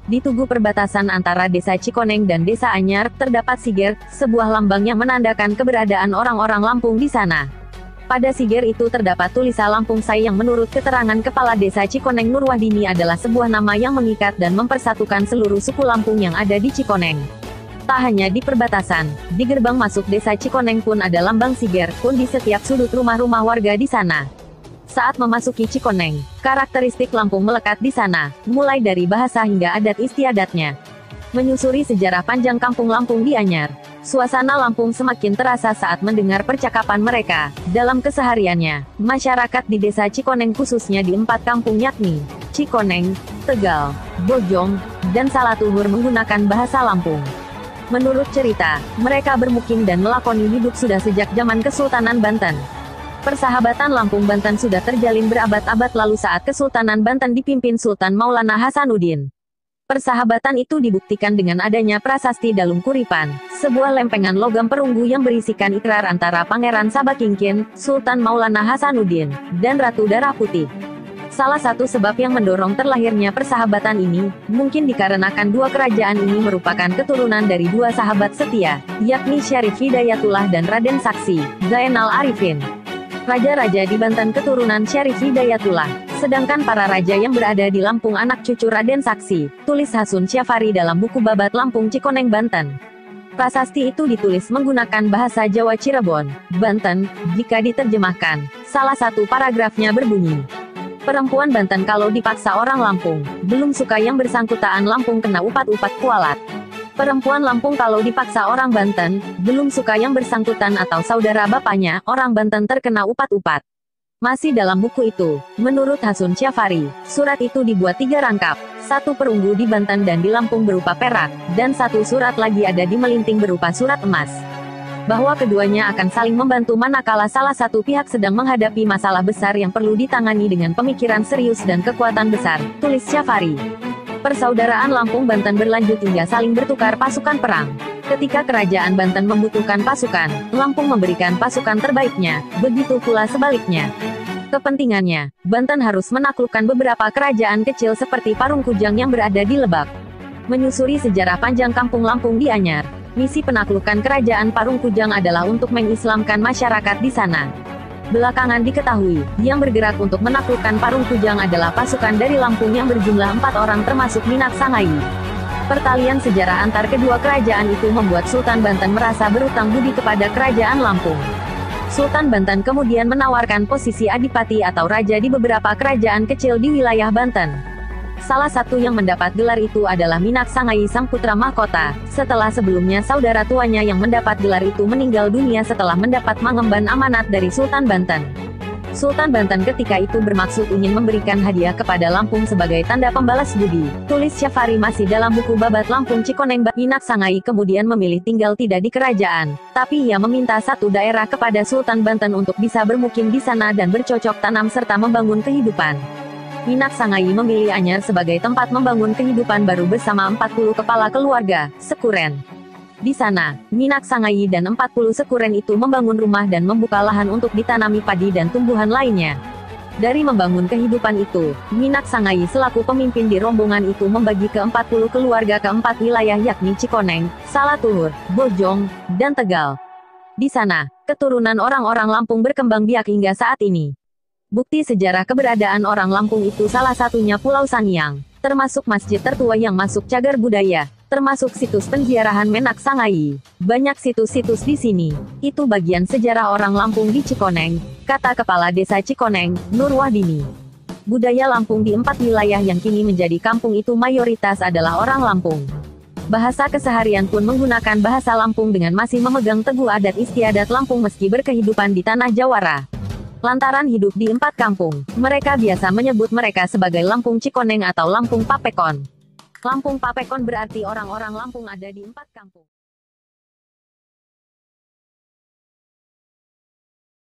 Di tugu perbatasan antara Desa Cikoneng dan Desa Anyar, terdapat siger, sebuah lambang yang menandakan keberadaan orang-orang Lampung di sana. Pada siger itu terdapat tulisan Lampung Say yang menurut keterangan Kepala Desa Cikoneng Nurwahdini adalah sebuah nama yang mengikat dan mempersatukan seluruh suku Lampung yang ada di Cikoneng. Tak hanya di perbatasan, di gerbang masuk Desa Cikoneng pun ada lambang siger, pun di setiap sudut rumah-rumah warga di sana. Saat memasuki Cikoneng, karakteristik Lampung melekat di sana, mulai dari bahasa hingga adat istiadatnya. Menyusuri sejarah panjang kampung Lampung di Anyar, suasana Lampung semakin terasa saat mendengar percakapan mereka. Dalam kesehariannya, masyarakat di Desa Cikoneng khususnya di 4 kampung yakni Cikoneng, Tegal, Bojong, dan Salatuhur menggunakan bahasa Lampung. Menurut cerita, mereka bermukim dan melakoni hidup sudah sejak zaman Kesultanan Banten. Persahabatan Lampung Banten sudah terjalin berabad-abad lalu saat Kesultanan Banten dipimpin Sultan Maulana Hasanuddin. Persahabatan itu dibuktikan dengan adanya prasasti Dalung Kuripan, sebuah lempengan logam perunggu yang berisikan ikrar antara Pangeran Sabakingkin, Sultan Maulana Hasanuddin, dan Ratu Darah Putih. Salah satu sebab yang mendorong terlahirnya persahabatan ini, mungkin dikarenakan dua kerajaan ini merupakan keturunan dari dua sahabat setia, yakni Syarif Hidayatullah dan Raden Saksi, Zainal Arifin. Raja-raja di Banten keturunan Syarif Hidayatullah, sedangkan para raja yang berada di Lampung anak cucu Raden Saksi, tulis Hasun Syafari dalam buku Babat Lampung Cikoneng Banten. Prasasti itu ditulis menggunakan bahasa Jawa Cirebon, Banten. Jika diterjemahkan, salah satu paragrafnya berbunyi, perempuan Banten kalau dipaksa orang Lampung, belum suka yang bersangkutan Lampung kena upat-upat kualat. Perempuan Lampung kalau dipaksa orang Banten, belum suka yang bersangkutan atau saudara bapaknya, orang Banten terkena upat-upat. Masih dalam buku itu, menurut Hasun Syafari, surat itu dibuat 3 rangkap, satu perunggu di Banten dan di Lampung berupa perak, dan satu surat lagi ada di Melinting berupa surat emas. Bahwa keduanya akan saling membantu manakala salah satu pihak sedang menghadapi masalah besar yang perlu ditangani dengan pemikiran serius dan kekuatan besar, tulis Syafari. Persaudaraan Lampung Banten berlanjut hingga saling bertukar pasukan perang. Ketika kerajaan Banten membutuhkan pasukan, Lampung memberikan pasukan terbaiknya, begitu pula sebaliknya. Kepentingannya, Banten harus menaklukkan beberapa kerajaan kecil seperti Parungkujang yang berada di Lebak. Menyusuri sejarah panjang kampung Lampung di Anyar, misi penaklukan kerajaan Parungkujang adalah untuk mengislamkan masyarakat di sana. Belakangan diketahui, yang bergerak untuk menaklukkan Parungkujang adalah pasukan dari Lampung yang berjumlah 4 orang termasuk Minak Sangai. Pertalian sejarah antar kedua kerajaan itu membuat Sultan Banten merasa berutang budi kepada kerajaan Lampung. Sultan Banten kemudian menawarkan posisi adipati atau raja di beberapa kerajaan kecil di wilayah Banten. Salah satu yang mendapat gelar itu adalah Minak Sangai sang putra mahkota, setelah sebelumnya saudara tuanya yang mendapat gelar itu meninggal dunia setelah mendapat mengemban amanat dari Sultan Banten. Sultan Banten ketika itu bermaksud ingin memberikan hadiah kepada Lampung sebagai tanda pembalas budi, tulis Syafari masih dalam buku Babat Lampung Cikoneng. Minak Sangai kemudian memilih tinggal tidak di kerajaan, tapi ia meminta satu daerah kepada Sultan Banten untuk bisa bermukim di sana dan bercocok tanam serta membangun kehidupan. Minak Sangai memilih Anyar sebagai tempat membangun kehidupan baru bersama 40 kepala keluarga, sekuren. Di sana, Minak Sangai dan 40 sekuren itu membangun rumah dan membuka lahan untuk ditanami padi dan tumbuhan lainnya. Dari membangun kehidupan itu, Minak Sangai selaku pemimpin di rombongan itu membagi ke 40 keluarga ke 4 wilayah yakni Cikoneng, Salatuhur, Bojong, dan Tegal. Di sana, keturunan orang-orang Lampung berkembang biak hingga saat ini. Bukti sejarah keberadaan orang Lampung itu salah satunya Pulau Sangiang, termasuk masjid tertua yang masuk cagar budaya, termasuk situs penziarahan Menak Sangai. Banyak situs-situs di sini. Itu bagian sejarah orang Lampung di Cikoneng, kata Kepala Desa Cikoneng, Nurwahdini. Budaya Lampung di 4 wilayah yang kini menjadi kampung itu mayoritas adalah orang Lampung. Bahasa keseharian pun menggunakan bahasa Lampung dengan masih memegang teguh adat istiadat Lampung meski berkehidupan di tanah Jawara. Lantaran hidup di 4 kampung, mereka biasa menyebut mereka sebagai Lampung Cikoneng atau Lampung Papekon. Lampung Papekon berarti orang-orang Lampung ada di 4 kampung.